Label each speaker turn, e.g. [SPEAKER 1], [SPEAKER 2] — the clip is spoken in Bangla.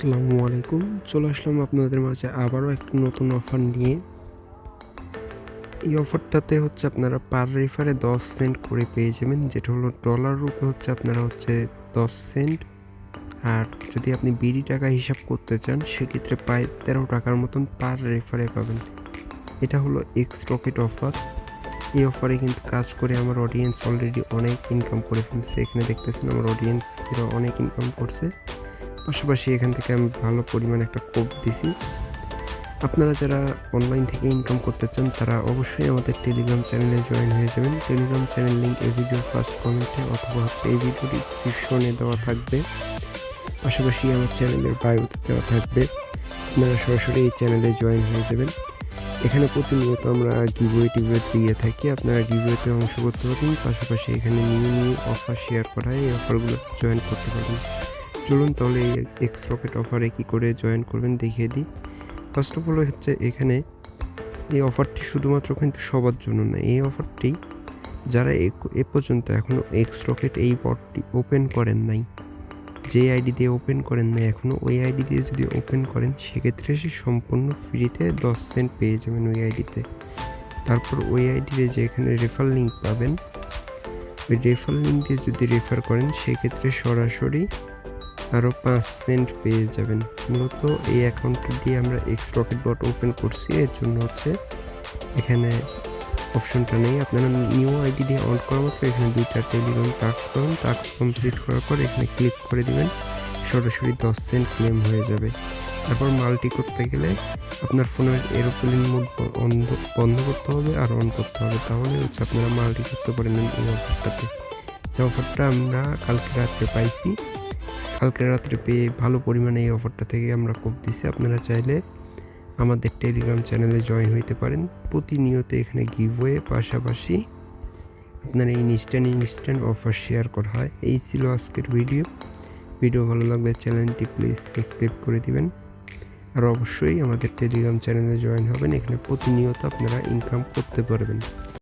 [SPEAKER 1] আসসালামু আলাইকুম। চলে আসলাম আপনাদের মাঝে আবারও একটা নতুন অফার নিয়ে। এই অফারটাতে হচ্ছে আপনারা পার রেফারে 10 সেন্ট করে পেয়ে যাবেন, যেটা হলো ডলার রূপে হচ্ছে আপনারা হচ্ছে 10 সেন্ট। আর যদি আপনি বিডি টাকা হিসাব করতে চান সেক্ষেত্রে প্রায় 13 টাকার মতন পার রেফারে পাবেন। এটা হলো এক্স রকেট অফার। এই অফারে কিন্তু কাজ করে আমার অডিয়েন্স অলরেডি অনেক ইনকাম করে ফেলছে। এখানে দেখতেছেন আমার অডিয়েন্স এরা অনেক ইনকাম করছে। পাশাপাশি এখান থেকে আমি ভালো পরিমাণে একটা কোড দিছি। আপনারা যারা অনলাইন থেকে ইনকাম করতে চান তারা অবশ্যই আমাদের টেলিগ্রাম চ্যানেলে জয়েন হয়ে যাবেন। টেলিগ্রাম চ্যানেল লিঙ্ক এই ভিডিওর ফার্স্ট কমেন্টে অথবা হচ্ছে এই ভিডিওর ডিসক্রিপশনে দেওয়া থাকবে। পাশাপাশি আমার চ্যানেলের বায়োতে দেওয়া থাকবে। আপনারা সরাসরি এই চ্যানেলে জয়েন হয়ে যাবেন। এখানে প্রতিনিয়ত আমরা গিভওয়ে টিভওয়ে দিয়ে থাকি। আপনারা গিভওয়েতে অংশ করতে পারবেন। পাশাপাশি এখানে নিউ অফার শেয়ার করা হয়, এই অফারগুলো জয়েন করতে পারবেন। চলুন তাহলে এই এক্স রকেট অফারে কী করে জয়েন করবেন দেখিয়ে দিই। ফার্স্ট অফ অল হচ্ছে এখানে এই অফারটি শুধুমাত্র কিন্তু সবার জন্য না। এই অফারটি যারা এ পর্যন্ত এখনও এক্স রকেট এই বটটি ওপেন করেন নাই, যে আইডি দিয়ে ওপেন করেন নাই এখনও, ওই আইডি দিয়ে যদি ওপেন করেন সেক্ষেত্রে সে সম্পূর্ণ ফ্রিতে 10 সেন্ট পেয়ে যাবেন ওই আইডিতে। তারপর ওই আইডিতে যে এখানে রেফার লিঙ্ক পাবেন, ওই রেফার লিঙ্ক দিয়ে যদি রেফার করেন সেক্ষেত্রে সরাসরি আরও 5 সেন্ট পেয়ে যাবেন। মূলত এই অ্যাকাউন্টটা দিয়ে আমরা এক্স রকেট বট ওপেন করছি, এর জন্য হচ্ছে এখানে অপশনটা নেই। আপনারা নিউ আইডি দিয়ে অন করা মাত্র এখানে 2টা টেলিগ্রাম টাস্ক পাবেন। টাস্ক কমপ্লিট করার পর এখানে ক্লিক করে দিবেন, সরাসরি 10 সেন্ট ক্লেম হয়ে যাবে। তারপর মাল্টি করতে গেলে আপনার ফোনের এরোপ্লেন মোড বন্ধ করতে হবে আর অন করতে হবে, তাহলে হচ্ছে আপনারা মাল্টি করতে পারেন এই অফারটাতে। এই অফারটা আমরা কালকে রাত্রে পাইছি। কালকে রাত্রে পেয়ে ভালো পরিমাণে এই অফারটা থেকে আমরা কোপ দিছি। আপনারা চাইলে আমাদের টেলিগ্রাম চ্যানেলে জয়েন হইতে পারেন। প্রতিনিয়ত এখানে গিভওয়ে পাশাপাশি আপনার ইনস্ট্যান্ট অফার শেয়ার করা হয়। এই ছিল আজকের ভিডিও ভালো লাগলে চ্যানেলটি প্লিজ সাবস্ক্রাইব করে দিবেন। আর অবশ্যই আমাদের টেলিগ্রাম চ্যানেলে জয়েন হবেন, এখানে প্রতিনিয়ত আপনারা ইনকাম করতে পারবেন।